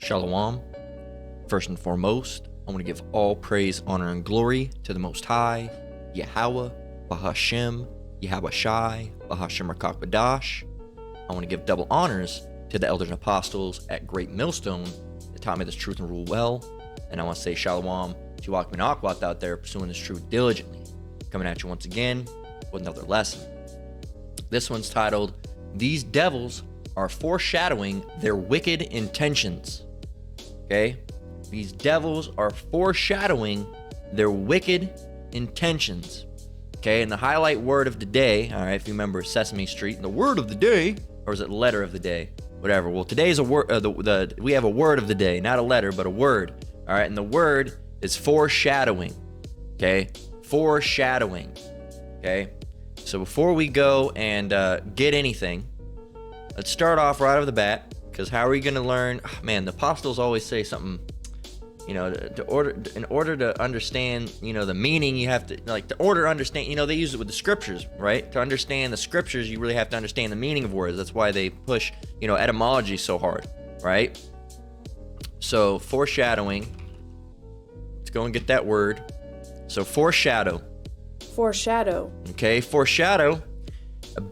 Shalom. First and foremost, I want to give all praise, honor, and glory to the Most High, Yahweh, Bahashem, Yahweh Shai, Bahashem Rakak Badash. I want to give double honors to the elders and apostles at Great Millstone that taught me this truth and rule well. And I want to say Shalom to Akmin Akwat out there pursuing this truth diligently. Coming at you once again with another lesson. This one's titled, These Devils Are Foreshadowing Their Wicked Intentions. Okay? These devils are foreshadowing their wicked intentions. Okay, and the highlight word of the day, all right, if you remember Sesame Street, the word of the day, or is it letter of the day? Whatever. Well, today's a word, we have a word of the day, not a letter, but a word. All right, and the word is foreshadowing. Okay, foreshadowing. Okay, so before we go and get anything, let's start off right off the bat, because how are we going to learn? Oh, man, the apostles always say something. You know, in order to understand, you know, the meaning, you have to, like, understand, you know, they use it with the scriptures, right? To understand the scriptures, you really have to understand the meaning of words. That's why they push, you know, etymology so hard, right? So, foreshadowing. Let's go and get that word. So, foreshadow. Foreshadow. Okay, foreshadow.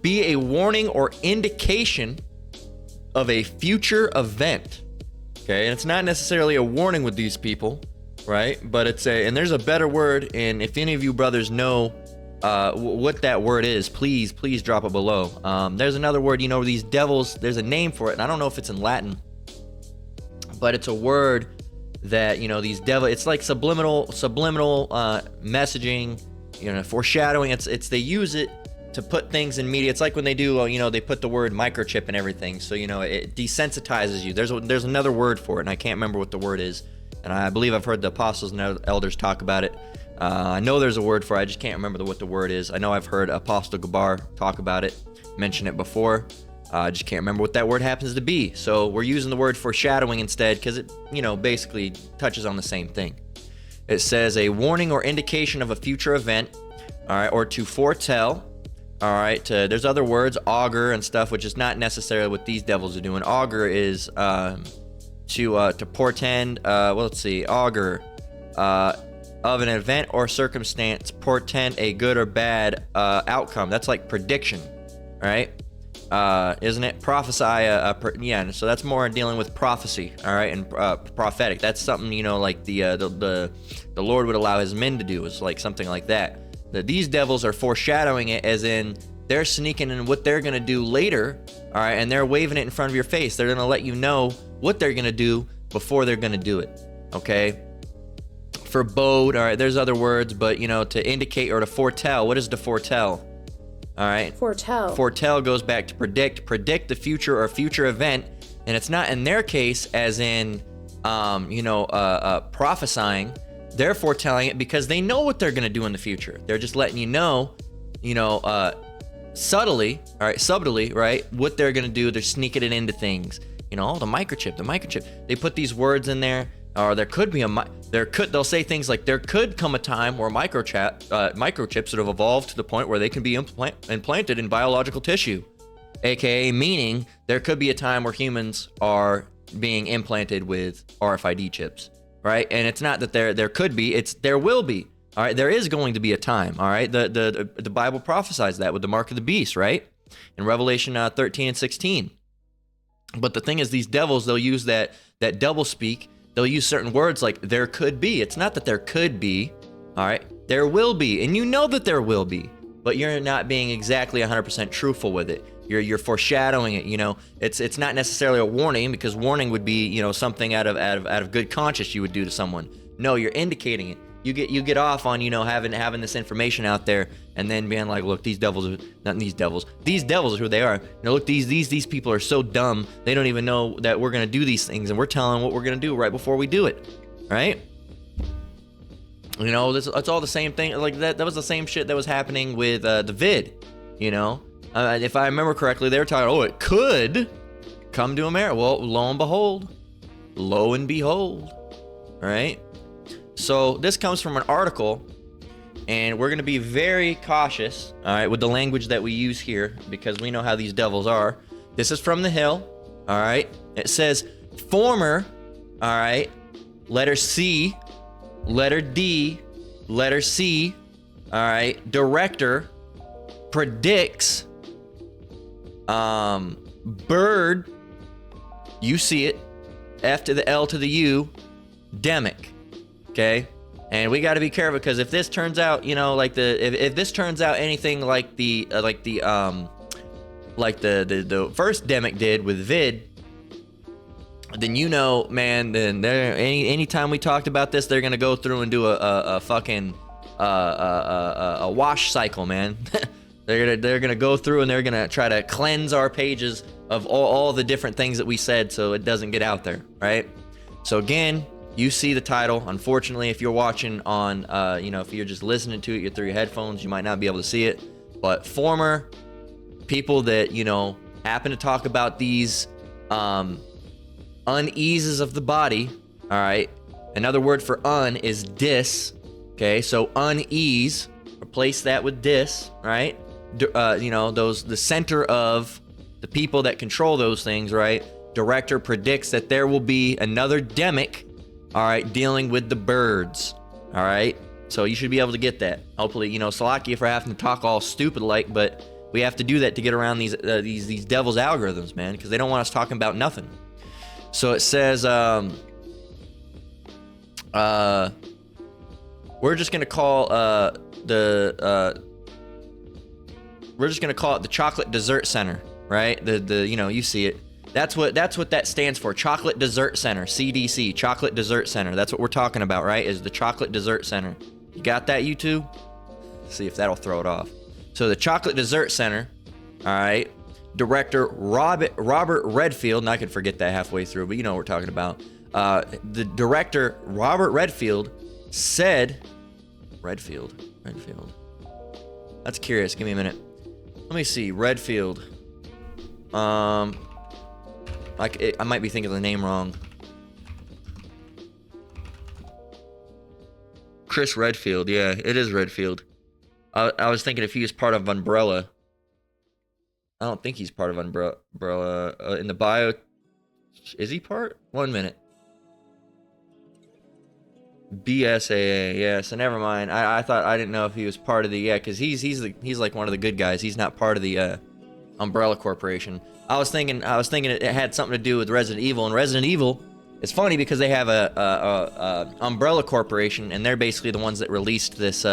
Be a warning or indication of a future event. Okay, and it's not necessarily a warning with these people, right? But it's and there's a better word, and if any of you brothers know what that word is, please drop it below. There's another word, you know, these devils, there's a name for it, and I don't know if it's in Latin, but it's a word that, you know, these devil, it's like subliminal messaging, you know, foreshadowing. It's they use it to put things in media. It's like when they do, you know, they put the word microchip and everything. So, you know, it desensitizes you. There's another word for it, and I can't remember what the word is. And I believe I've heard the apostles and elders talk about it. I know there's a word for it. I just can't remember what the word is. I know I've heard Apostle Gabar talk about it, mention it before. I just can't remember what that word happens to be. So we're using the word foreshadowing instead because it, you know, basically touches on the same thing. It says a warning or indication of a future event, all right, or to foretell. All right, there's other words, augur and stuff, which is not necessarily what these devils are doing. Augur is to portend. Well, let's see, augur of an event or circumstance, portend a good or bad outcome. That's like prediction, right? Isn't it? Prophesy. Yeah. So that's more dealing with prophecy. All right, and prophetic. That's something, you know, like the Lord would allow His men to do. Is like something like that. These devils are foreshadowing it, as in they're sneaking in what they're going to do later, all right, and they're waving it in front of your face. They're going to let you know what they're going to do before they're going to do it, okay? Forebode, all right, there's other words, but, you know, to indicate or to foretell. What is to foretell? All right? Foretell. Foretell goes back to predict the future or future event, and it's not in their case as in, prophesying. They're foretelling it because they know what they're going to do in the future. They're just letting you know, subtly, right, what they're going to do. They're sneaking it into things. You know, the microchip. They put these words in there, or there could be they'll say things like there could come a time where microchips would have evolved to the point where they can be implanted in biological tissue, aka meaning there could be a time where humans are being implanted with RFID chips. Right, and it's not that there could be, it's there will be. All right, there is going to be a time. All right, the Bible prophesies that with the mark of the beast, right, in Revelation 13 and 16. But the thing is, these devils, they'll use that double speak. They'll use certain words like there could be. It's not that there could be. All right, there will be, and you know that there will be, but you're not being exactly 100% truthful with it. You're foreshadowing it, you know. It's not necessarily a warning, because warning would be, you know, something out of good conscience you would do to someone. No, you're indicating it. You get off on, you know, having this information out there, and then being like, look, these devils are these devils are who they are. You know, look, these people are so dumb, they don't even know that we're gonna do these things, and we're telling them what we're gonna do right before we do it, right? You know, it's all the same thing. Like that was the same shit that was happening with the vid, you know. If I remember correctly, they were talking, oh, it could come to America. Well, lo and behold, all right? So this comes from an article, and we're going to be very cautious, all right, with the language that we use here, because we know how these devils are. This is from The Hill, all right? It says, former All right. Letter C, letter D, letter C. All right. Director predicts bird, you see it, F to the L to the U, demic. Okay? And we got to be careful, because if this turns out, you know, like if this turns out anything like the first demic did with vid, then, you know, man, then anytime we talked about this, they're gonna go through and do a fucking wash cycle, man. they're gonna go through and they're gonna try to cleanse our pages of all the different things that we said, so it doesn't get out there, right? So again, you see the title. Unfortunately, if you're watching on, you know, if you're just listening to it through your headphones, you might not be able to see it. But former people that, you know, happen to talk about these uneases of the body, all right? Another word for un is dis, okay? So unease, replace that with dis, right? You know, the center of the people that control those things, right? Director predicts that there will be another demic, all right, dealing with the birds, all right? So you should be able to get that. Hopefully, you know, Salakia for having to talk all stupid like, but we have to do that to get around these devil's algorithms, man, because they don't want us talking about nothing. So it says, we're just gonna call we're just gonna call it the Chocolate Dessert Center, right? The you know, you see it. That's what that stands for. Chocolate Dessert Center, CDC, Chocolate Dessert Center. That's what we're talking about, right? Is the Chocolate Dessert Center. You got that, YouTube? See if that'll throw it off. So the Chocolate Dessert Center, all right. Director Robert Redfield, and I could forget that halfway through, but you know what we're talking about. The director, Robert Redfield, said... Redfield. That's curious. Give me a minute. Let me see. Redfield. I might be thinking of the name wrong. Chris Redfield. Yeah, it is Redfield. I was thinking if he was part of Umbrella. I don't think he's part of Umbrella. In the bio, is he part? 1 minute. BSAA, yeah. So never mind. I thought, I didn't know if he was part of the, yeah, because he's like one of the good guys. He's not part of the Umbrella Corporation. I was thinking it had something to do with Resident Evil, and Resident Evil. It's funny because they have a Umbrella Corporation, and they're basically the ones that released this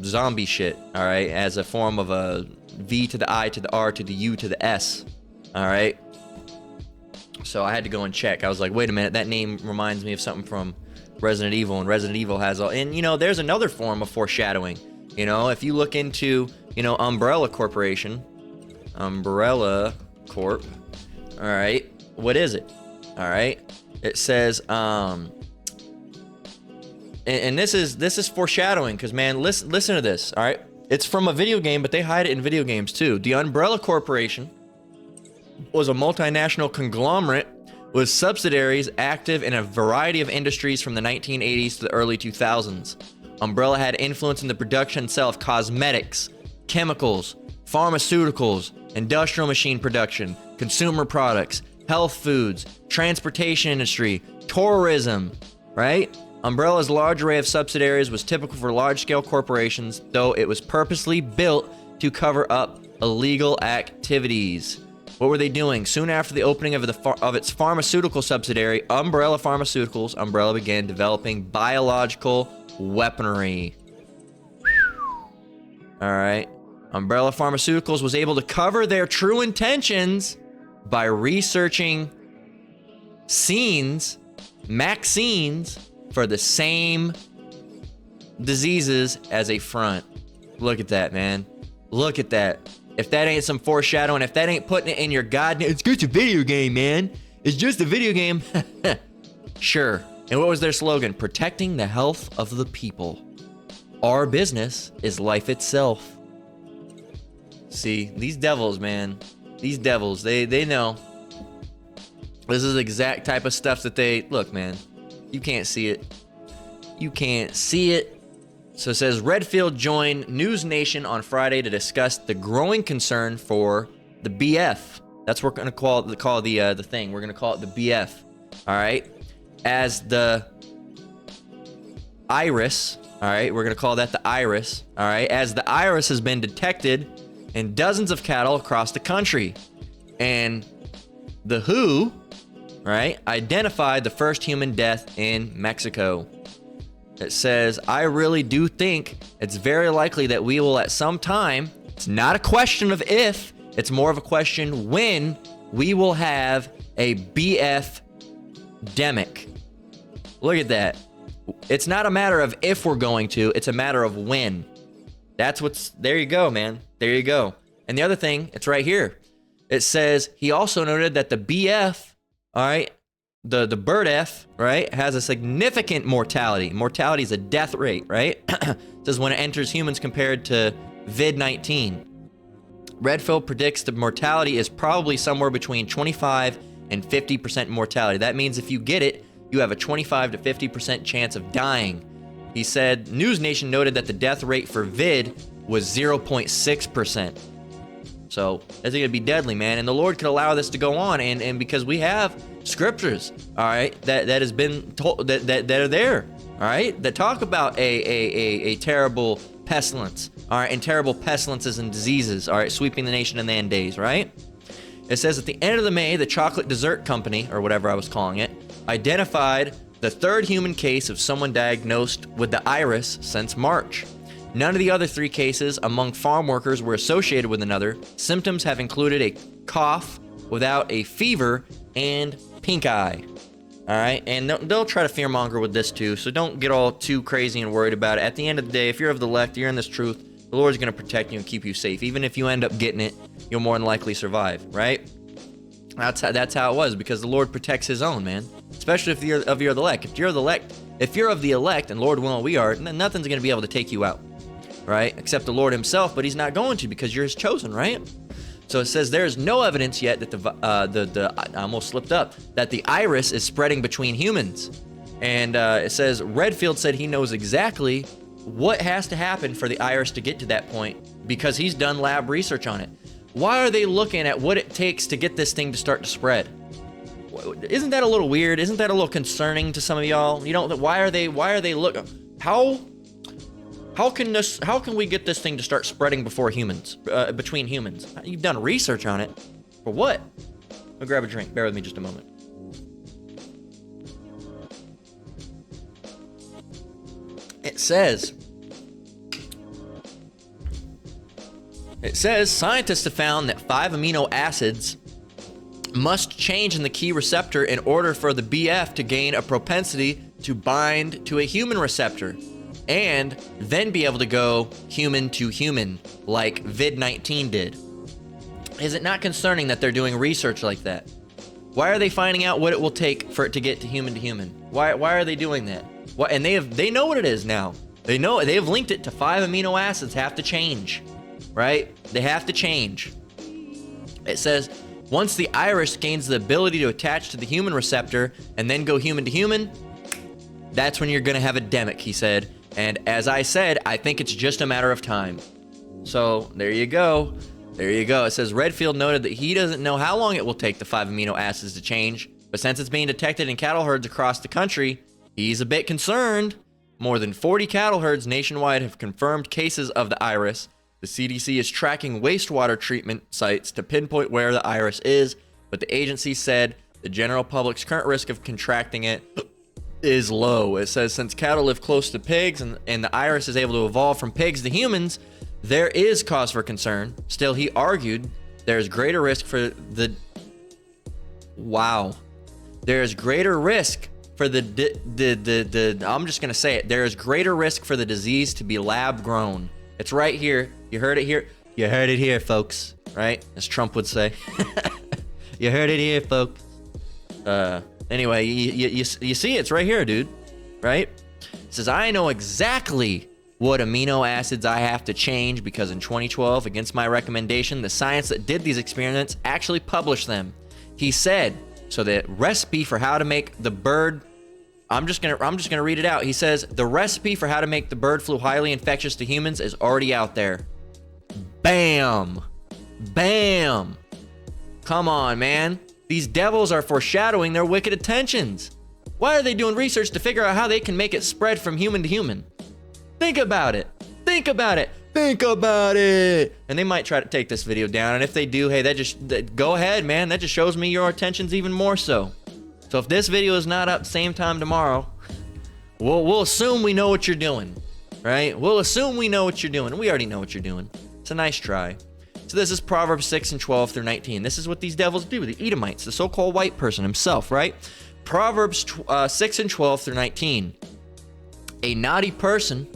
zombie shit. All right, as a form of a V to the I to the R to the U to the S. All right. So I had to go and check. I was like, wait a minute, that name reminds me of something from Resident Evil, and Resident Evil has all. And you know, there's another form of foreshadowing. You know, if you look into, you know, Umbrella Corporation, Umbrella Corp. All right, what is it? All right, it says and this is foreshadowing, because man, listen to this. All right, it's from a video game, but they hide it in video games too. The Umbrella Corporation was a multinational conglomerate with subsidiaries active in a variety of industries from the 1980s to the early 2000s. Umbrella had influence in the production and sale of cosmetics, chemicals, pharmaceuticals, industrial machine production, consumer products, health foods, transportation industry, tourism, right? Umbrella's large array of subsidiaries was typical for large-scale corporations, though it was purposely built to cover up illegal activities. What were they doing? Soon after the opening of its pharmaceutical subsidiary, Umbrella Pharmaceuticals, Umbrella began developing biological weaponry. All right. Umbrella Pharmaceuticals was able to cover their true intentions by researching vaccines for the same diseases as a front. Look at that, man. Look at that. If that ain't some foreshadowing, if that ain't putting it in your goddamn... It's just a video game, man. It's just a video game. Sure. And what was their slogan? Protecting the health of the people. Our business is life itself. See, these devils, man. These devils, they know. This is the exact type of stuff that they... Look, man. You can't see it. You can't see it. So it says, Redfield joined News Nation on Friday to discuss the growing concern for the BF. That's what we're going to call the thing. We're going to call it the BF. all right, as the iris, all right, we're going to call that the iris, all right, as the iris has been detected in dozens of cattle across the country. And the WHO, right, identified the first human death in Mexico. It says, I really do think it's very likely that we will at some time, it's not a question of if, it's more of a question when we will have a BF demic. Look at that. It's not a matter of if we're going to, it's a matter of when. That's what's, there you go, man. There you go. And the other thing, it's right here. It says, he also noted that the BF, all right, the bird F, right, has a significant mortality. Mortality is a death rate, right? It says when it enters humans compared to vid-19. Redfield predicts the mortality is probably somewhere between 25 and 50% mortality. That means if you get it, you have a 25 to 50% chance of dying. He said, News Nation noted that the death rate for vid was 0.6%. So it's going to be deadly, man. And the Lord could allow this to go on. And because we have scriptures, all right, that has been told, that are there, all right, that talk about a terrible pestilence, all right, and terrible pestilences and diseases, all right, sweeping the nation in the end days, right? It says at the end of the May, the chocolate dessert company, or whatever I was calling it, identified the third human case of someone diagnosed with the iris since March. None of the other 3 cases among farm workers were associated with another. Symptoms have included a cough without a fever and pink eye. All right, and they'll try to fearmonger with this too, so don't get all too crazy and worried about it. At the end of the day, if you're of the elect, you're in this truth, the Lord's going to protect you and keep you safe. Even if you end up getting it, you'll more than likely survive, right? That's how it was, because the Lord protects his own, man. Especially if you're of the elect. If you're of the elect, and Lord willing we are, then nothing's going to be able to take you out, right? Except the Lord himself, but he's not going to, because you're his chosen, right? So it says there is no evidence yet that I almost slipped up, that the iris is spreading between humans. And it says Redfield said he knows exactly what has to happen for the iris to get to that point, because he's done lab research on it. Why are they looking at what it takes to get this thing to start to spread? Isn't that a little weird? Isn't that a little concerning to some of y'all? You know, why are they looking? How can we get this thing to start spreading before humans, between humans? You've done research on it. For what? I'll grab a drink. Bear with me just a moment. It says scientists have found that 5 amino acids must change in the key receptor in order for the BF to gain a propensity to bind to a human receptor and then be able to go human to human like vid-19 did. Is it not concerning that they're doing research like that? Why are they finding out what it will take for it to get to human? Why are they doing that? And they know what it is now. They know, they have linked it to 5 amino acids have to change, right? They have to change. It says once the iris gains the ability to attach to the human receptor and then go human to human, that's when you're gonna have a demic, he said. And as I said, I think it's just a matter of time. So there you go. There you go. It says Redfield noted that he doesn't know how long it will take the 5 amino acids to change, but since it's being detected in cattle herds across the country, he's a bit concerned. More than 40 cattle herds nationwide have confirmed cases of the iris. The CDC is tracking wastewater treatment sites to pinpoint where the iris is, but the agency said the general public's current risk of contracting it is low. It says since cattle live close to pigs and the iris is able to evolve from pigs to humans, there is cause for concern. Still, he argued there's greater risk for the... Wow. There's greater risk for the I'm just going to say it. There is greater risk for the disease to be lab grown. It's right here. You heard it here. You heard it here, folks. Right? As Trump would say. You heard it here, folks. Anyway, you see it's right here, dude. Right? It says, I know exactly what amino acids I have to change because in 2012, against my recommendation, the science that did these experiments actually published them. He said, so the recipe for how to make the bird... I'm just gonna read it out. He says, the recipe for how to make the bird flu highly infectious to humans is already out there. Bam! Bam! Come on, man. These devils are foreshadowing their wicked intentions. Why are they doing research to figure out how they can make it spread from human to human? Think about it. Think about it. Think about it. And they might try to take this video down. And if they do, hey, go ahead, man. That just shows me your intentions even more so. So if this video is not up same time tomorrow, we'll assume we know what you're doing, right? We'll assume we know what you're doing. We already know what you're doing. It's a nice try. So this is Proverbs 6 and 12 through 19. This is what these devils do, the Edomites, the so-called white person himself, right? Proverbs 6 and 12 through 19. A naughty person,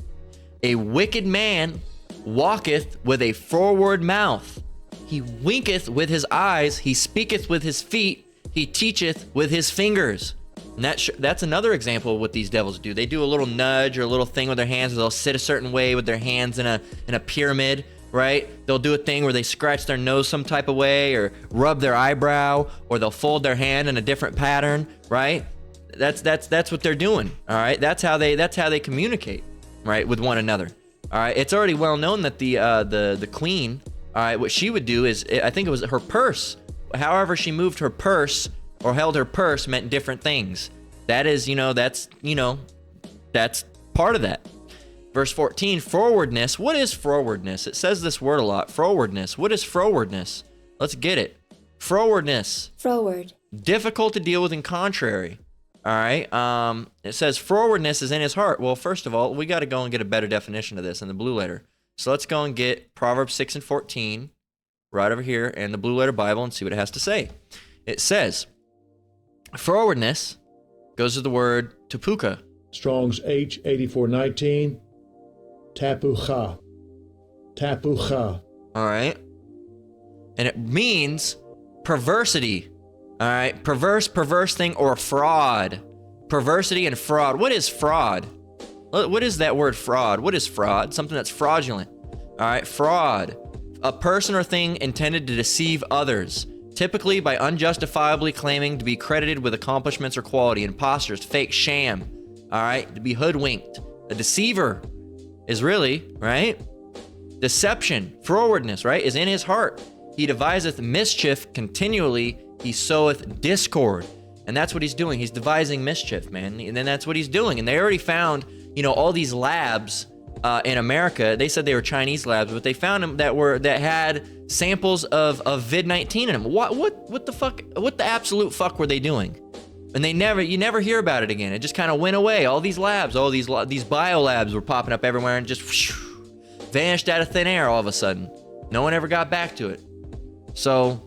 a wicked man, walketh with a froward mouth. He winketh with his eyes, he speaketh with his feet, he teacheth with his fingers. And that's another example of what these devils do. They do a little nudge or a little thing with their hands, or they'll sit a certain way with their hands in a pyramid, right? They'll do a thing where they scratch their nose some type of way, or rub their eyebrow, or they'll fold their hand in a different pattern, right? That's what they're doing, all right? That's how they communicate, right, with one another. All right, it's already well known that the queen, all right, what she would do is, I think it was her purse. However she moved her purse or held her purse meant different things. That's part of that. Verse 14, frowardness. What is frowardness? It says this word a lot. Frowardness. What is frowardness? Let's get it. Frowardness. Froward. Difficult to deal with and contrary. All right. It says frowardness is in his heart. Well, first of all, we got to go and get a better definition of this in the blue letter. So let's go and get Proverbs 6 and 14 right over here in the blue letter Bible and see what it has to say. It says, frowardness goes to the word tapuka. Strong's H8419. Tapucha. Tapucha. All right. And it means perversity. All right. Perverse thing, or fraud. Perversity and fraud. What is fraud? What is that word fraud? What is fraud? Something that's fraudulent. All right. Fraud. A person or thing intended to deceive others, typically by unjustifiably claiming to be credited with accomplishments or quality. Imposters, fake, sham. All right. To be hoodwinked. A deceiver is really, right? Deception, frowardness, right, is in his heart. He deviseth mischief continually. He soweth discord. And that's what he's doing. He's devising mischief, man. And then that's what he's doing. And they already found, all these labs in America. They said they were Chinese labs, but they found them that had samples of vid-19 in them. What the fuck? What the absolute fuck were they doing? And you never hear about it again. It just kind of went away. All these labs, these bio labs were popping up everywhere and just vanished out of thin air all of a sudden. No one ever got back to it. So,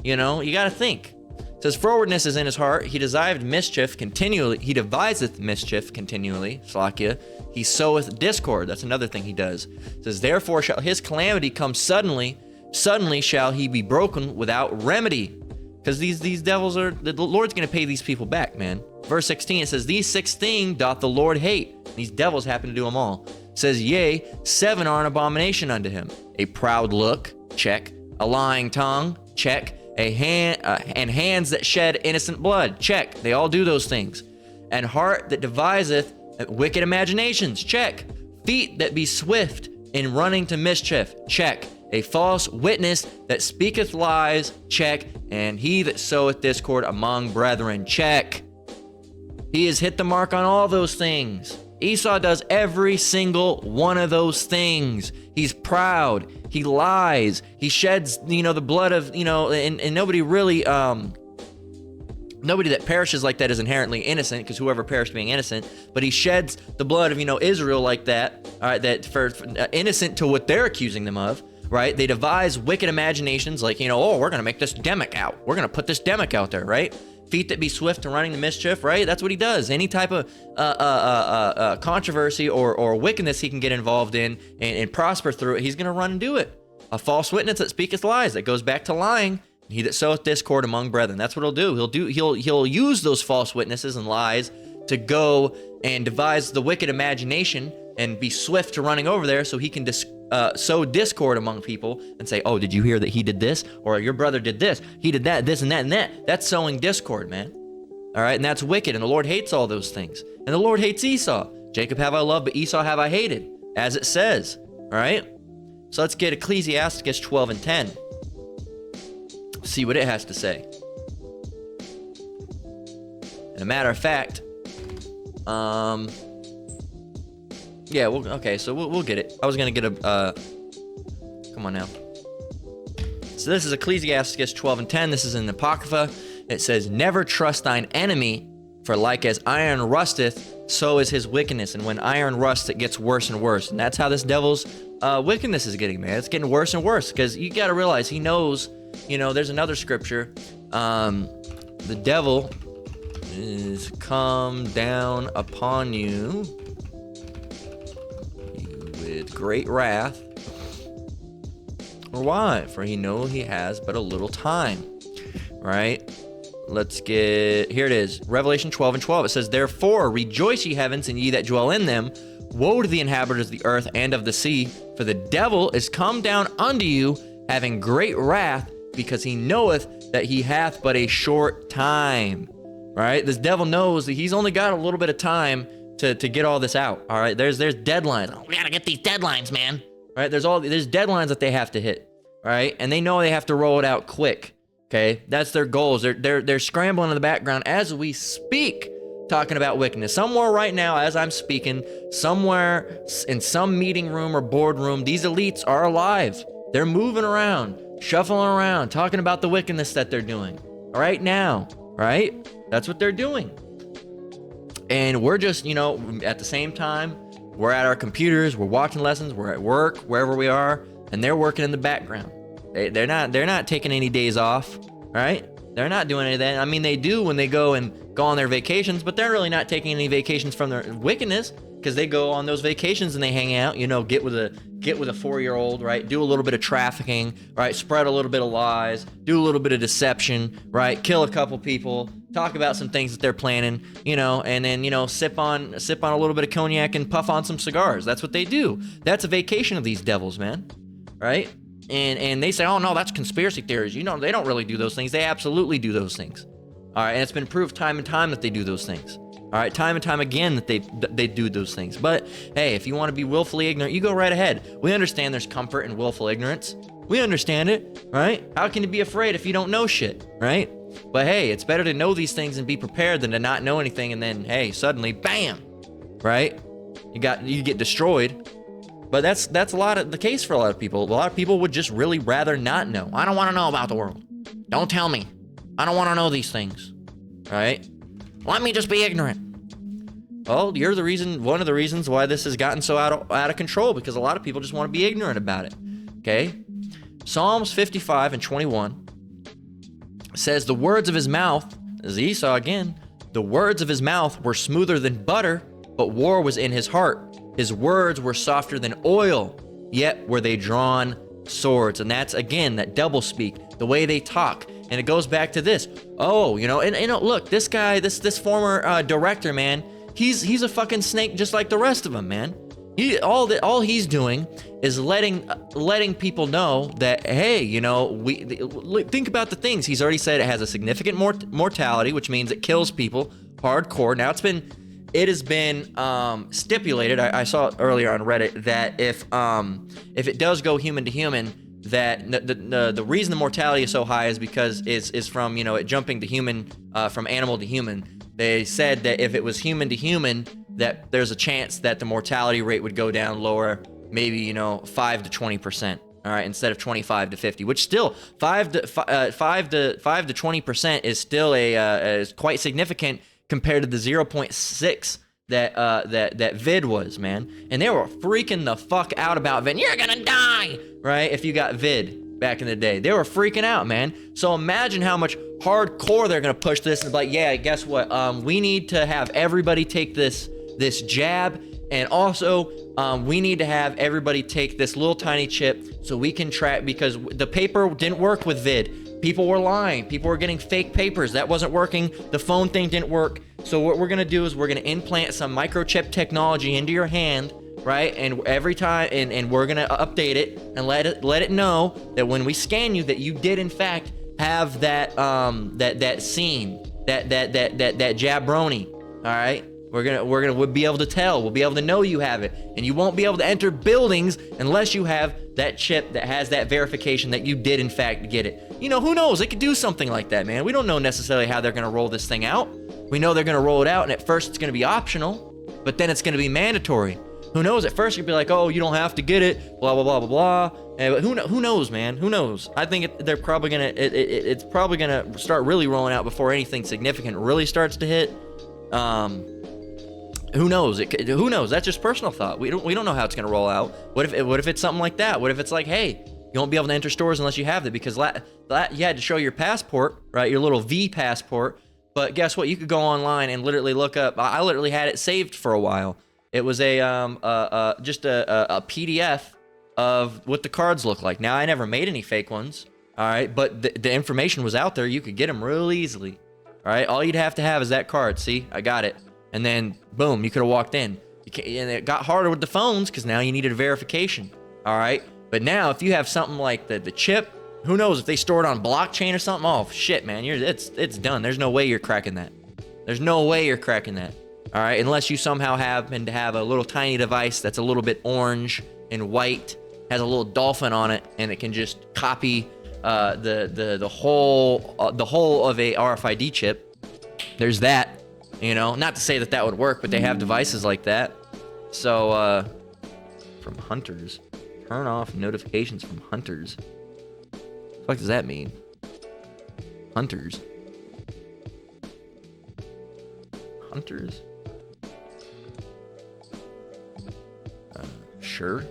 you got to think. It says, frowardness is in his heart. He deviseth mischief continually. Slakia. He soweth discord. That's another thing he does. It says, therefore shall his calamity come suddenly. Suddenly shall he be broken without remedy. Because these devils the Lord's going to pay these people back, man. Verse 16, it says, these 6 things doth the Lord hate. These devils happen to do them all. It says, yea, 7 are an abomination unto him. A proud look, check. A lying tongue, check. And hands that shed innocent blood, check. They all do those things. And heart that deviseth wicked imaginations, check. Feet that be swift in running to mischief, check. A false witness that speaketh lies, check. And he that soweth discord among brethren, check. He has hit the mark on all those things. Esau does every single one of those things. He's proud. He lies. He sheds, the blood of, and nobody really, nobody that perishes like that is inherently innocent, because whoever perished being innocent, but he sheds the blood of, Israel like that, all right, that for innocent to what they're accusing them of, right? They devise wicked imaginations like, we're going to make this demic out. We're going to put this demic out there, right? Feet that be swift to running the mischief, right? That's what he does. Any type of controversy or wickedness he can get involved in and prosper through it, he's going to run and do it. A false witness that speaketh lies, that goes back to lying. He that soweth discord among brethren. That's what he'll do. He'll use those false witnesses and lies to go and devise the wicked imagination and be swift to running over there so he can sow discord among people and say, oh, did you hear that he did this? Or your brother did this. He did that, this and that and that. That's sowing discord, man. All right, and that's wicked, and the Lord hates all those things. And the Lord hates Esau. Jacob have I loved, but Esau have I hated, as it says. All right? So let's get Ecclesiasticus 12 and 10. See what it has to say. And a matter of fact, yeah, we'll get it. I was gonna get a, come on now. So this is Ecclesiastes 12 and 10. This is in the Apocrypha. It says, never trust thine enemy, for like as iron rusteth, so is his wickedness. And when iron rusts, it gets worse and worse. And that's how this devil's wickedness is getting, man. It's getting worse and worse, because you got to realize he knows, there's another scripture. The devil is come down upon you with great wrath. Or why? For he know he has but a little time. Right? Let's get, here it is. Revelation 12 and 12. It says, therefore rejoice ye heavens, and ye that dwell in them. Woe to the inhabitants of the earth and of the sea, for the devil is come down unto you, having great wrath, because he knoweth that he hath but a short time. Right? This devil knows that he's only got a little bit of time to get all this out. All right? There's deadlines. Oh, we gotta get these deadlines, man. Right? There's deadlines that they have to hit. Right? And they know they have to roll it out quick. Okay, that's their goals. They're scrambling in the background as we speak, talking about wickedness. Somewhere right now, as I'm speaking, somewhere in some meeting room or boardroom, these elites are alive. They're moving around, shuffling around, talking about the wickedness that they're doing right now. Right? That's what they're doing. And we're just, at the same time, we're at our computers, we're watching lessons, we're at work, wherever we are, and they're working in the background. They're not taking any days off, right? They're not doing any of that. I mean, they do when they go on their vacations, but they're really not taking any vacations from their wickedness, because they go on those vacations and they hang out, get with a 4-year-old, right? Do a little bit of trafficking, right? Spread a little bit of lies, do a little bit of deception, right? Kill a couple people, talk about some things that they're planning, and then, sip on a little bit of cognac and puff on some cigars. That's what they do. That's a vacation of these devils, man, right? And they say, oh no, that's conspiracy theories. They don't really do those things. They absolutely do those things. All right, and it's been proved time and time that they do those things. All right, time and time again that they do those things. But hey, if you want to be willfully ignorant, you go right ahead. We understand there's comfort in willful ignorance. We understand it, right? How can you be afraid if you don't know shit, right? But hey, it's better to know these things and be prepared than to not know anything and then, hey, suddenly, bam, right? You get destroyed. But that's a lot of the case for a lot of people. A lot of people would just really rather not know. I don't want to know about the world. Don't tell me. I don't want to know these things. Right? Let me just be ignorant. Well, you're one of the reasons why this has gotten so out of control, because a lot of people just want to be ignorant about it. Okay? Psalms 55 and 21 says, the words of his mouth, as Esau again, the words of his mouth were smoother than butter, but war was in his heart. His words were softer than oil, yet were they drawn swords. And that's, again, that double speak, the way they talk. And it goes back to this. Oh, look, this guy, this former director, man, he's a fucking snake just like the rest of them, man. All he's doing is letting people know that, hey, think about the things. He's already said it has a significant mortality, which means it kills people hardcore. Now it has been stipulated. I saw it earlier on Reddit that if it does go human to human, that the reason the mortality is so high is because is from it jumping to human from animal to human. They said that if it was human to human, that there's a chance that the mortality rate would go down lower, maybe 5 to 20%. All right, instead of 25 to 50, which still 5 to 20% is still is quite significant compared to the 0.6 that vid was, man. And they were freaking the fuck out about vid. You're gonna die, right? If you got vid back in the day, they were freaking out, man. So imagine how much hardcore they're gonna push this. And like, yeah, guess what? We need to have everybody take this jab, and also we need to have everybody take this little tiny chip so we can track, because the paper didn't work with vid. People were lying. People were getting fake papers. That wasn't working. The phone thing didn't work. So what we're going to do is we're going to implant some microchip technology into your hand, right? And every time, and we're going to update it and let it know that when we scan you, that you did in fact have that scene, that jabroni, all right? We'll be able to tell. We'll be able to know you have it. And you won't be able to enter buildings unless you have that chip that has that verification that you did in fact get it. Who knows? They could do something like that, man. We don't know necessarily how they're going to roll this thing out. We know they're going to roll it out, and at first it's going to be optional, but then it's going to be mandatory. Who knows? At first you'd be like, oh, you don't have to get it, blah, blah, blah, blah, blah. But who knows, man? Who knows? I think it's probably going to start really rolling out before anything significant really starts to hit. Who knows? Who knows? That's just personal thought. We don't know how it's going to roll out. What if it's something like that? What if it's like, hey, you won't be able to enter stores unless you have it, because you had to show your passport, right? Your little V passport. But guess what? You could go online and literally look up. I literally had it saved for a while. It was just a PDF of what the cards look like. Now, I never made any fake ones, all right? But the information was out there. You could get them real easily, all right? All you'd have to have is that card. See, I got it. And then, boom, you could have walked in. And it got harder with the phones because now you needed a verification, all right? But now, if you have something like the chip, who knows if they store it on blockchain or something? Oh, shit, man, it's done. There's no way you're cracking that. There's no way you're cracking that. All right, unless you somehow happen to have a little tiny device that's a little bit orange and white, has a little dolphin on it, and it can just copy the whole of a RFID chip. There's that. You know, not to say that would work, but they have devices like that. So, from hunters, turn off notifications from hunters. What the fuck does that mean? Hunters. Hunters? Sure.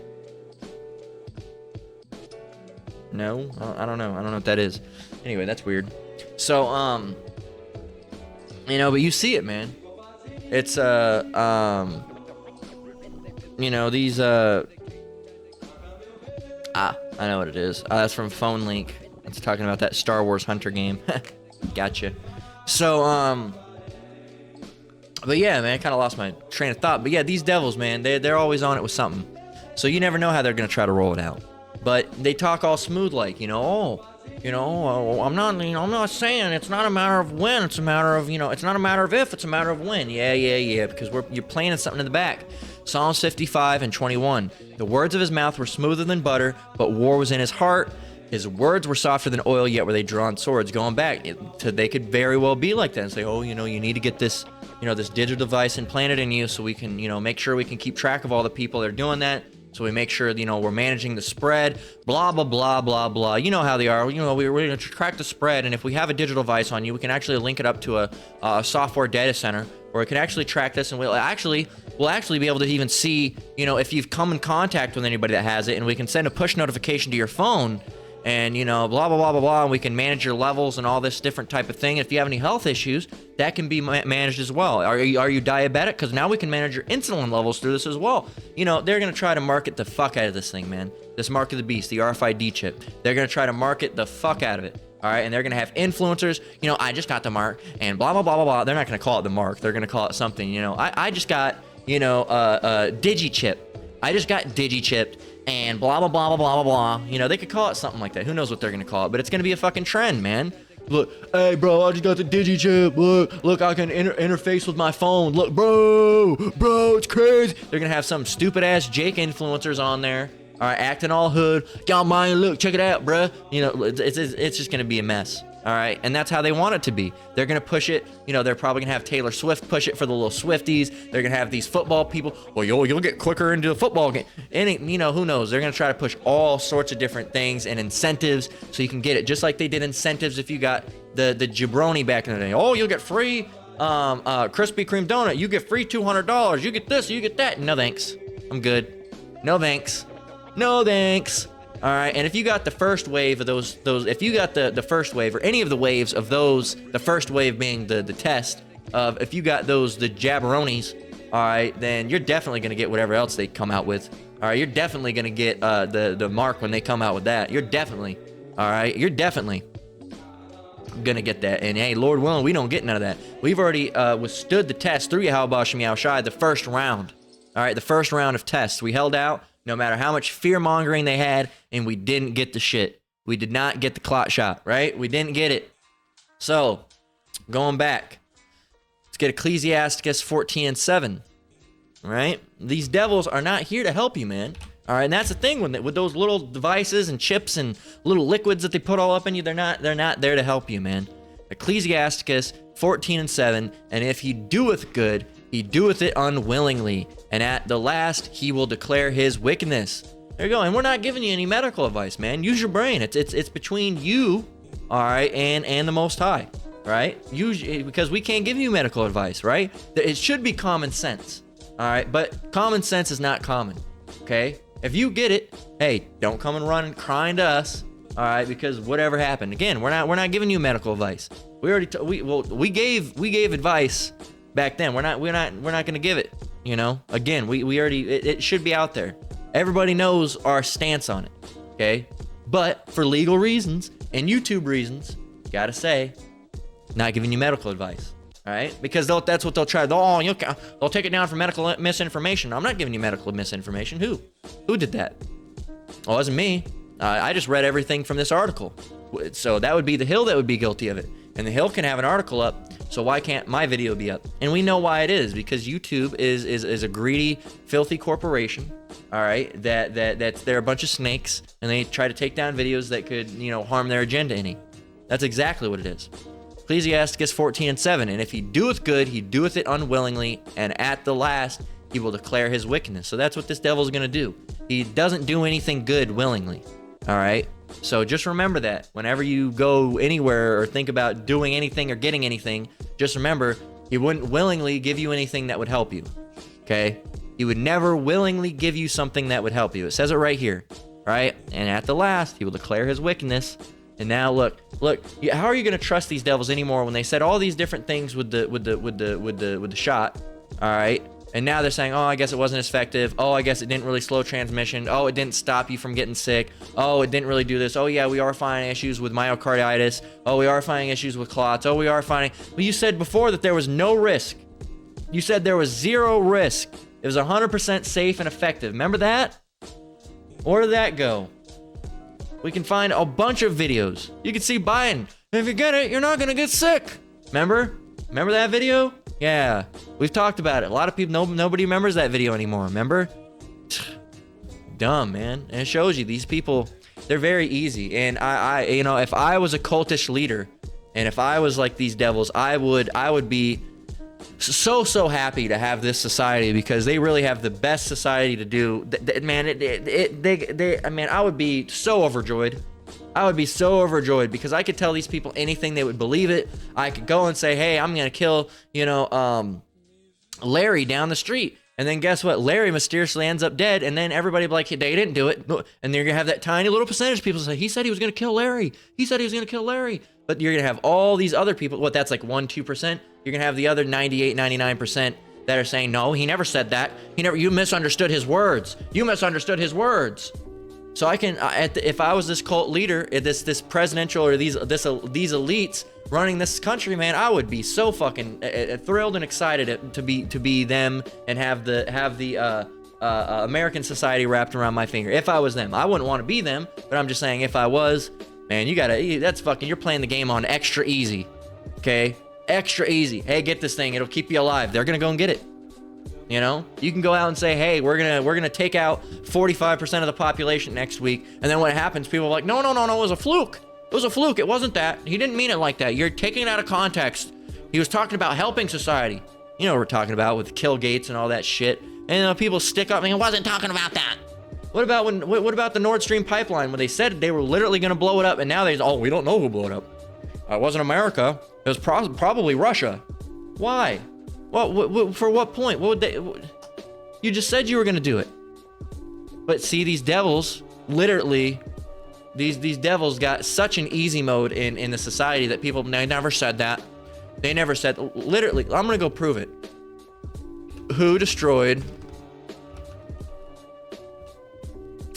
No, I don't know. I don't know what that is. Anyway, that's weird. So, you know, but you see it, man. It's, you know, these, I know what it is. That's from Phone Link. It's talking about that Star Wars Hunter game. Gotcha. So, but yeah, man, I kind of lost my train of thought. But yeah, these devils, man, they're always on it with something. So you never know how they're going to try to roll it out. But they talk all smooth like, I'm not saying it's not a matter of when, it's a matter of, it's not a matter of if, it's a matter of when. Yeah, because you're planting something in the back. Psalms 55 and 21. The words of his mouth were smoother than butter, but war was in his heart. His words were softer than oil, yet were they drawn swords. Going back, they could very well be like that and say, you need to get this, this digital device implanted in you so we can, make sure we can keep track of all the people that are doing that. So we make sure, we're managing the spread, blah, blah, blah, blah, blah. You know how they are. We're going to track the spread, and if we have a digital device on you, we can actually link it up to a software data center, where it can actually track this, and we'll actually be able to even see, if you've come in contact with anybody that has it, and we can send a push notification to your phone, and, blah, blah, blah, blah, blah, and we can manage your levels and all this different type of thing. If you have any health issues, that can be managed as well. Are you diabetic? Because now we can manage your insulin levels through this as well. They're going to try to market the fuck out of this thing, man. This mark of the beast, the RFID chip. They're going to try to market the fuck out of it. All right, and they're going to have influencers, I just got the mark, and blah, blah, blah, blah, blah. They're not going to call it the mark. They're going to call it something, I just got, DigiChip. I just got DigiChipped. And blah, blah, blah, blah, blah, blah, blah. They could call it something like that. Who knows what they're going to call it, but it's going to be a fucking trend, man. Look, hey, bro, I just got the DigiChip. Look, I can interface with my phone. Look, bro, it's crazy. They're going to have some stupid-ass Jake influencers on there, all right, acting all hood. Y'all mind, look, check it out, bruh. It's just going to be a mess. All right, and that's how they want it to be. They're going to push it. They're probably going to have Taylor Swift push it for the little Swifties. They're going to have these football people. Well, you'll get quicker into the football game. And, who knows? They're going to try to push all sorts of different things and incentives so you can get it. Just like they did incentives if you got the jabroni back in the day. Oh, you'll get free Krispy Kreme donut. You get free $200. You get this, you get that. No, thanks. I'm good. No, thanks. No, thanks. All right, and if you got the first wave of those, if you got the first wave or any of the waves of those, the first wave being the test of, if you got the jabronis, all right, then you're definitely gonna get whatever else they come out with. All right, you're definitely gonna get the mark when they come out with that. You're definitely gonna get that. And hey, Lord willing, we don't get none of that. We've already withstood the test through Yahweh Shem Yahushai, the first round. All right, the first round of tests. We held out. No matter how much fear-mongering they had, and we didn't get the shit. We did not get the clot shot, right? We didn't get it. So, going back, let's get Ecclesiasticus 14 and 7, all right? These devils are not here to help you, man. All right, and that's the thing with those little devices and chips and little liquids that they put all up in you. They're not there to help you, man. Ecclesiasticus 14:7, and if he doeth good, he doeth it unwillingly, and at the last he will declare his wickedness. There you go. And we're not giving you any medical advice, man. Use your brain. It's between you, all right, and the Most High, right? Usually, because we can't give you medical advice, right? It should be common sense, all right? But common sense is not common, okay? If you get it, hey, don't come and run crying to us, all right? Because whatever happened, again, we're not giving you medical advice. We already we gave advice back then. We're not gonna give it. You know, again, we already it should be out there. Everybody knows our stance on it, okay? But for legal reasons and YouTube reasons, gotta say, not giving you medical advice, all right? Because that's what they'll try. They'll take it down for medical misinformation. I'm not giving you medical misinformation. Who did that? Well, it wasn't me. I just read everything from this article. So that would be the Hill that would be guilty of it. And the Hill can have an article up, so why can't my video be up? And we know why it is, because YouTube is a greedy, filthy corporation, all right? They're a bunch of snakes, and they try to take down videos that could, harm their agenda any. That's exactly what it is. Ecclesiasticus 14:7, and if he doeth good, he doeth it unwillingly, and at the last he will declare his wickedness. So that's what this devil's gonna do. He doesn't do anything good willingly, all right? So just remember that whenever you go anywhere or think about doing anything or getting anything, just remember, he wouldn't willingly give you anything that would help you, okay? He would never willingly give you something that would help you. It says it right here, right? And at the last, he will declare his wickedness. And now look, how are you going to trust these devils anymore when they said all these different things with the shot, all right? And now they're saying, oh, I guess it wasn't as effective. Oh, I guess it didn't really slow transmission. Oh, it didn't stop you from getting sick. Oh, it didn't really do this. Oh, yeah, we are finding issues with myocarditis. Oh, we are finding issues with clots. Oh, we are finding... Well, you said before that there was no risk. You said there was zero risk. It was 100% safe and effective. Remember that? Where did that go? We can find a bunch of videos. You can see Biden. If you get it, you're not going to get sick. Remember? Remember that video? Yeah, we've talked about it. A lot of people, nobody remembers that video anymore. Remember? Dumb, man. And it shows you these people, they're very easy. And I if I was a cultish leader, and if I was like these devils, I would be so happy to have this society, because they really have the best society to do. Man, I would be so overjoyed. I would be so overjoyed, because I could tell these people anything, they would believe it. I could go and say, hey, I'm gonna kill, Larry down the street. And then guess what? Larry mysteriously ends up dead, and then everybody be like, hey, they didn't do it. And they're gonna have that tiny little percentage of people say, he said he was gonna kill Larry. He said he was gonna kill Larry. But you're gonna have all these other people, that's like 1-2%. You're gonna have the other 98-99% that are saying, no, he never said that. You misunderstood his words. You misunderstood his words. So I can, if I was this cult leader, this presidential or these elites running this country, man, I would be so fucking thrilled and excited to be them and have the American society wrapped around my finger. If I was them, I wouldn't want to be them, but I'm just saying, if I was, man, you're playing the game on extra easy, okay? Extra easy. Hey, get this thing. It'll keep you alive. They're gonna go and get it. You can go out and say, hey, we're gonna take out 45% of the population next week, and then what happens, people are like, no, it was a fluke. It was a fluke. It wasn't that. He didn't mean it like that. You're taking it out of context. He was talking about helping society. You know what we're talking about with Kill Gates and all that shit. And people stick up and he wasn't talking about that. What about the Nord Stream pipeline, when they said they were literally gonna blow it up, and now we don't know who blew it up. It wasn't America. It was probably Russia. Why? What, for what point? What would they... You just said you were going to do it. But see, these devils, literally, these devils got such an easy mode in the society that people, they never said that. They never said... Literally, I'm going to go prove it. Who destroyed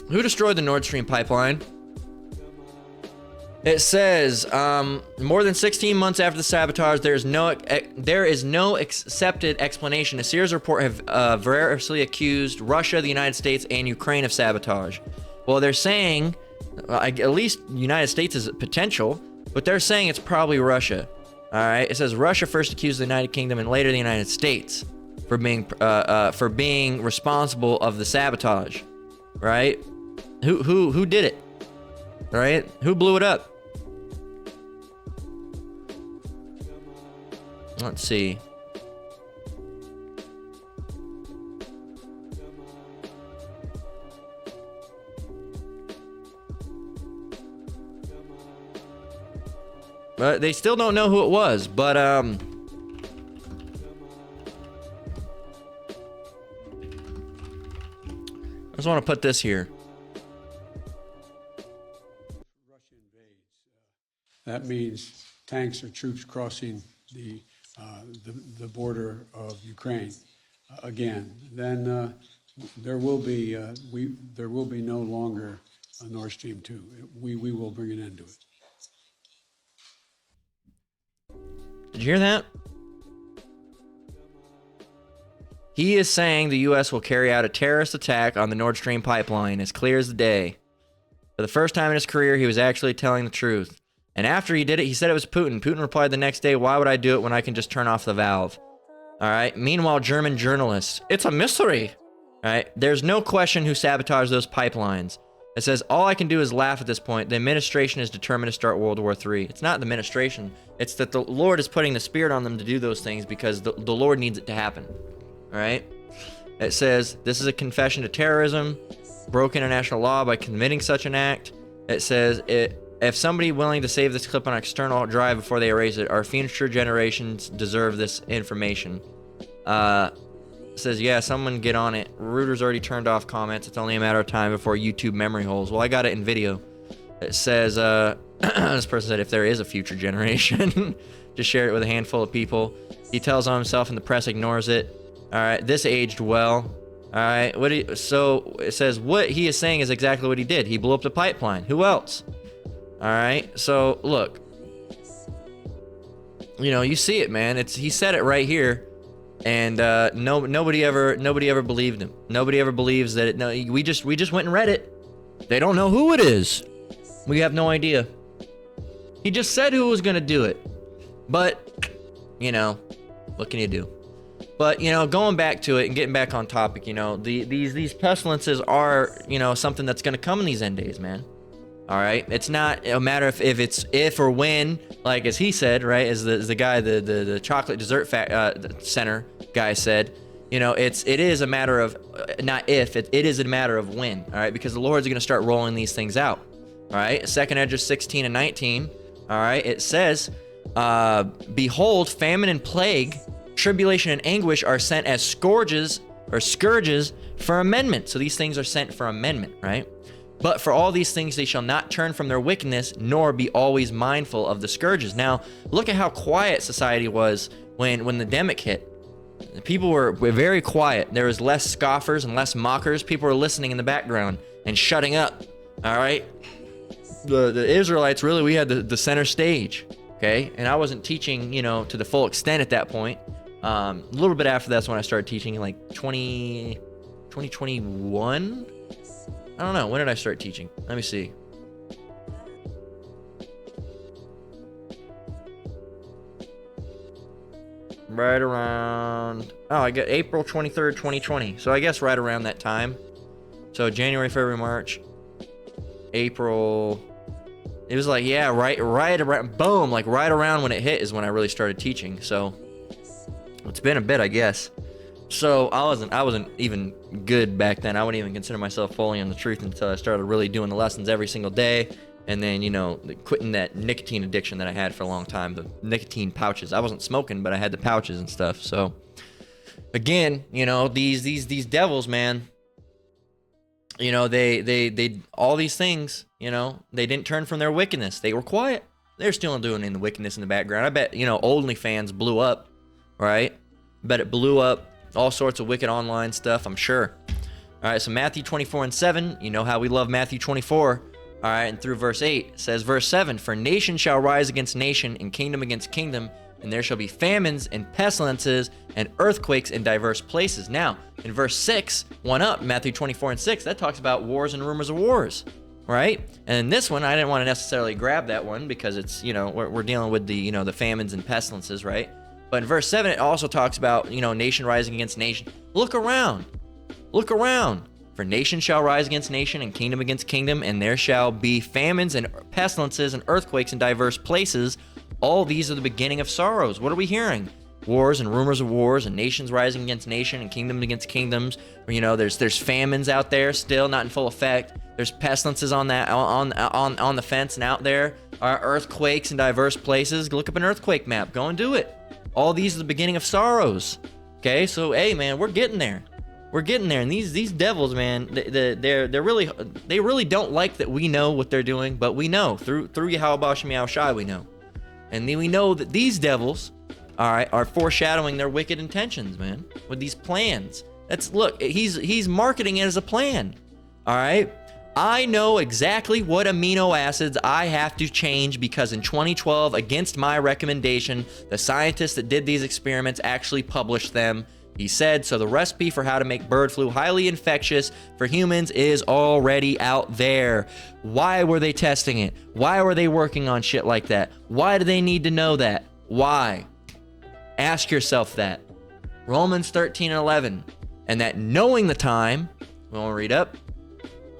the Nord Stream pipeline? It says, more than 16 months after the sabotage, there is no accepted explanation. A Sears report have variously accused Russia, the United States, and Ukraine of sabotage. Well, they're saying, at least the United States is a potential, but they're saying it's probably Russia. All right. It says Russia first accused the United Kingdom and later the United States for being responsible of the sabotage. Right? Who did it? Right? Who blew it up? Let's see. But they still don't know who it was, but I just want to put this here. Russia invades. That means tanks or troops crossing the border of Ukraine again. Then there will be no longer a Nord Stream 2. We will bring an end to it. Did you hear that? He is saying the U.S. will carry out a terrorist attack on the Nord Stream pipeline, as clear as the day. For the first time in his career, he was actually telling the truth. And after he did it, he said it was Putin. Putin replied the next day, why would I do it when I can just turn off the valve? All right. Meanwhile, German journalists, it's a mystery. All right. There's no question who sabotaged those pipelines. It says, all I can do is laugh at this point. The administration is determined to start World War III. It's not the administration. It's that the Lord is putting the Spirit on them to do those things because the Lord needs it to happen. All right? It says, this is a confession to terrorism, broke international law by committing such an act. It says, if somebody willing to save this clip on an external drive before they erase it, our future generations deserve this information. It says, yeah, someone get on it. Reuters already turned off comments. It's only a matter of time before YouTube memory holes. Well, I got it in video. It says, this person said, if there is a future generation, just share it with a handful of people. He tells on himself and the press ignores it. All right, this aged well. All right, so it says what he is saying is exactly what he did. He blew up the pipeline. Who else? All right, so look, you know, you see it, man. He said it right here. And nobody ever believed him. Nobody ever believes that it. No, we just went and read it. They don't know who it is. We have no idea. He just said who was gonna do it. But you know, what can you do? But you know, going back to it and getting back on topic, you know, these pestilences are, you know, something that's gonna come in these end days, man. All right, it's not a matter of if or when, like as he said, right? As the guy, the chocolate dessert center guy said, you know, it is a matter of not if, it is a matter of when. All right, because the Lord's going to start rolling these things out. All right, 2nd Ezra 16 and 19. All right, it says, behold, famine and plague, tribulation and anguish are sent as scourges for amendment. So these things are sent for amendment, right? But for all these things, they shall not turn from their wickedness, nor be always mindful of the scourges. Now, look at how quiet society was when the demic hit. The people were very quiet. There was less scoffers and less mockers. People were listening in the background and shutting up. All right. The Israelites, really, we had the center stage. Okay. And I wasn't teaching, you know, to the full extent at that point. A little bit after that's when I started teaching, like 2021. I don't know. When did I start teaching? Let me see. Right around, I got April 23rd, 2020. So I guess right around that time. So January, February, March, April. It was like, yeah, right around, boom, like right around when it hit is when I really started teaching. So it's been a bit, I guess. So I wasn't even good back then. I wouldn't even consider myself fully on the truth until I started really doing the lessons every single day. And then, you know, quitting that nicotine addiction that I had for a long time, the nicotine pouches. I wasn't smoking, but I had the pouches and stuff. So again, you know, these devils, man, you know, they all these things, you know, they didn't turn from their wickedness. They were quiet. They're still doing the wickedness in the background. I bet, you know, OnlyFans blew up, right? Bet it blew up. All sorts of wicked online stuff, I'm sure. All right, so Matthew 24 and 7, you know how we love Matthew 24. All right, and through verse 8, it says, verse 7, for nation shall rise against nation, and kingdom against kingdom, and there shall be famines and pestilences and earthquakes in diverse places. Now, in verse 6, one up, Matthew 24 and 6, that talks about wars and rumors of wars, right? And in this one, I didn't want to necessarily grab that one because it's, you know, we're dealing with the, you know, the famines and pestilences, right? But in verse 7, it also talks about, you know, nation rising against nation. Look around. Look around. For nation shall rise against nation and kingdom against kingdom, and there shall be famines and pestilences and earthquakes in diverse places. All these are the beginning of sorrows. What are we hearing? wars and rumors of wars and nations rising against nation and kingdoms against kingdoms. You know, there's famines out there still not in full effect. There's pestilences on the fence and out there. Earthquakes in diverse places. Look up an earthquake map. Go and do it. All these are the beginning of sorrows. Okay, so hey man, we're getting there. We're getting there. And these devils, man, they really don't like that we know what they're doing, but we know through Yahweh Bashem Yahushai we know. And then we know that these devils, all right, are foreshadowing their wicked intentions, man, with these plans. Look, he's marketing it as a plan. All right. I know exactly what amino acids I have to change because in 2012, against my recommendation, the scientists that did these experiments actually published them. He said, so the recipe for how to make bird flu highly infectious for humans is already out there. Why were they testing it? Why were they working on shit like that? Why do they need to know that? Why? Ask yourself that. Romans 13:11. And that knowing the time, we want to read up,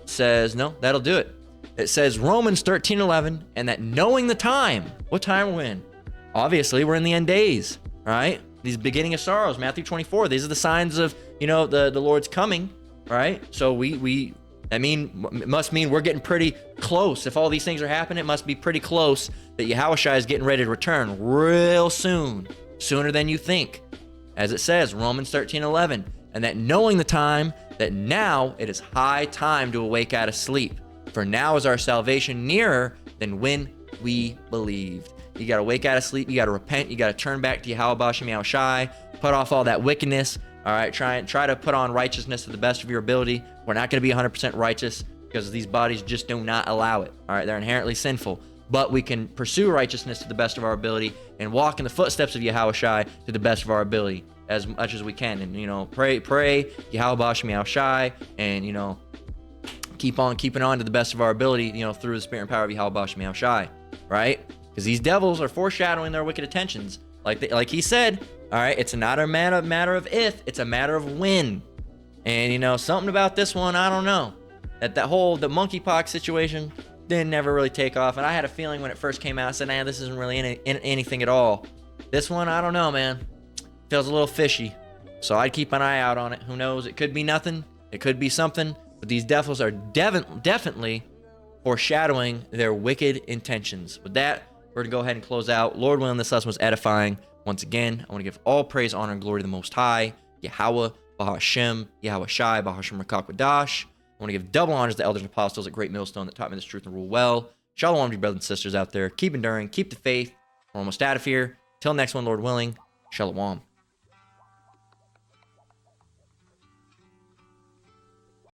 says, no, that'll do it. It says Romans 13:11, and that knowing the time, what time are we in? Obviously, we're in the end days, right? These beginning of sorrows, Matthew 24. These are the signs of, you know, the Lord's coming, right? So it must mean we're getting pretty close. If all these things are happening, it must be pretty close that Yahushua is getting ready to return real soon, sooner than you think. As it says, Romans 13:11, and that knowing the time, that now it is high time to awake out of sleep. For now is our salvation nearer than when we believed. You got to wake out of sleep. You got to repent. You got to turn back to Yahweh Bashem Yahushai. Put off all that wickedness. All right, try to put on righteousness to the best of your ability. We're not going to be 100% righteous because these bodies just do not allow it. All right, they're inherently sinful. But we can pursue righteousness to the best of our ability and walk in the footsteps of Yahushai to the best of our ability as much as we can. And, you know, pray, Yahweh Bashem Yahushai, and, you know, keep on keeping on to the best of our ability, you know, through the spirit and power of Yahweh Bashem Yahushai, right? Because these devils are foreshadowing their wicked intentions. Like he said, all right, it's not a matter of if, it's a matter of when. And, you know, something about this one, I don't know. The monkeypox situation didn't never really take off. And I had a feeling when it first came out, I said, nah, this isn't really anything at all. This one, I don't know, man. Feels a little fishy. So I'd keep an eye out on it. Who knows? It could be nothing. It could be something. But these devils are definitely foreshadowing their wicked intentions. With that, we're going to go ahead and close out. Lord willing, this lesson was edifying. Once again, I want to give all praise, honor, and glory to the Most High, Yahweh, Bahashem, Yahweh Shai, Bahashem Rakakwadash. I want to give double honors to the elders and apostles at Great Millstone that taught me this truth and rule well. Shalom to you brothers and sisters out there. Keep enduring, keep the faith. We're almost out of here. Till next one, Lord willing. Shalom.